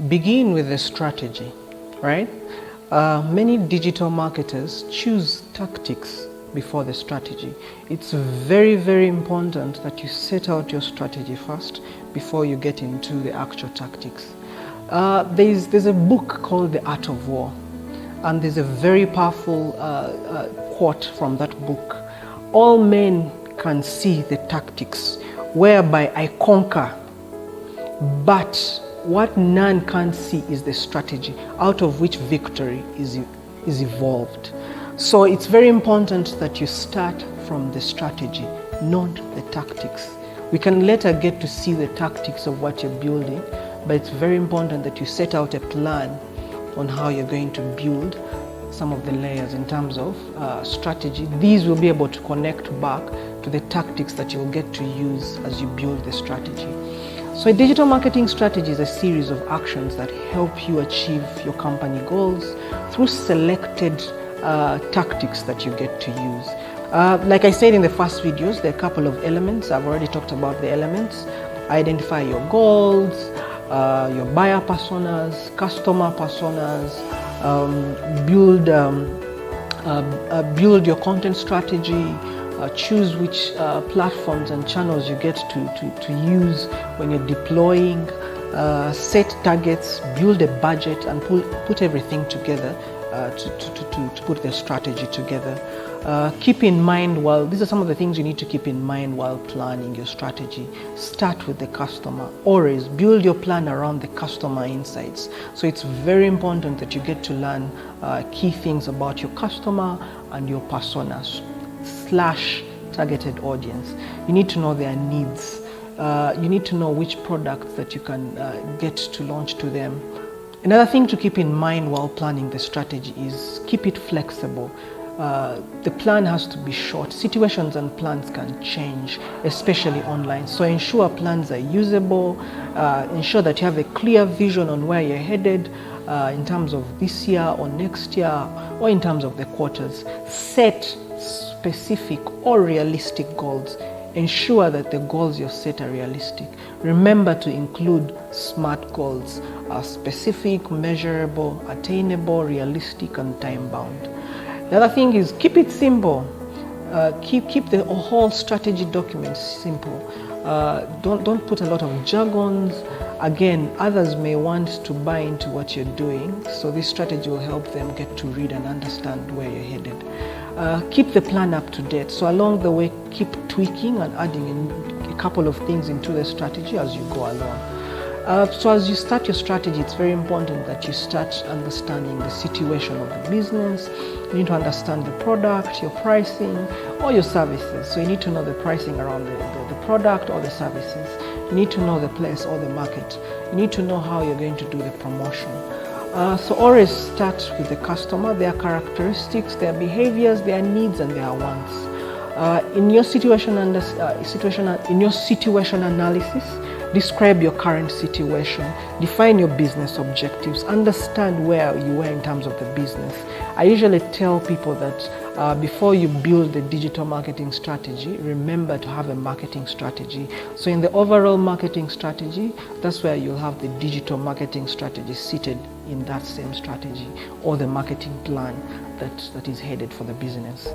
Begin with a strategy, right? Many digital marketers choose tactics before the strategy. It's very, very important that you set out your strategy first before you get into the actual tactics. There's a book called The Art of War, and there's a very powerful quote from that book. All men can see the tactics whereby I conquer, but what none can see is the strategy out of which victory is evolved. So it's very important that you start from the strategy, not the tactics. We can later get to see the tactics of what you're building, but it's very important that you set out a plan on how you're going to build some of the layers in terms of strategy. These will be able to connect back to the tactics that you'll get to use as you build the strategy. So a digital marketing strategy is a series of actions that help you achieve your company goals through selected tactics that you get to use. Like I said in the first videos, there are a couple of elements. I've already talked about the elements. Identify your goals, your buyer personas, customer personas, build your content strategy, choose which platforms and channels you get to use when you're deploying, set targets, build a budget, and put everything together to put the strategy together. Keep in mind, these are some of the things you need to keep in mind while planning your strategy. Start with the customer. Always build your plan around the customer insights. So it's very important that you get to learn key things about your customer and your personas / targeted audience. You need to know their needs. You need to know which products that you can get to launch to them. Another thing to keep in mind while planning the strategy is keep it flexible. The plan has to be short. Situations and plans can change, especially online. So ensure plans are usable. Ensure that you have a clear vision on where you're headed in terms of this year or next year, or in terms of the quarters. Set specific or realistic goals. Ensure that the goals you set are realistic. Remember to include SMART goals: specific, measurable, attainable, realistic, and time-bound. The other thing is keep it simple. Keep the whole strategy document simple. Don't put a lot of jargons. Again, others may want to buy into what you're doing, so this strategy will help them get to read and understand where you're headed. Keep the plan up to date. So along the way, keep tweaking and adding in a couple of things into the strategy as you go along. So as you start your strategy, it's very important that you start understanding the situation of the business. You need to understand the product, your pricing, or your services. So you need to know the pricing around the product or the services. You need to know the place or the market. You need to know how you're going to do the promotion. So always start with the customer, their characteristics, their behaviors, their needs, and their wants. In your situation analysis, describe your current situation, define your business objectives, understand where you are in terms of the business. I usually tell people that before you build the digital marketing strategy, remember to have a marketing strategy. So in the overall marketing strategy, that's where you'll have the digital marketing strategy seated in that same strategy, or the marketing plan that is headed for the business.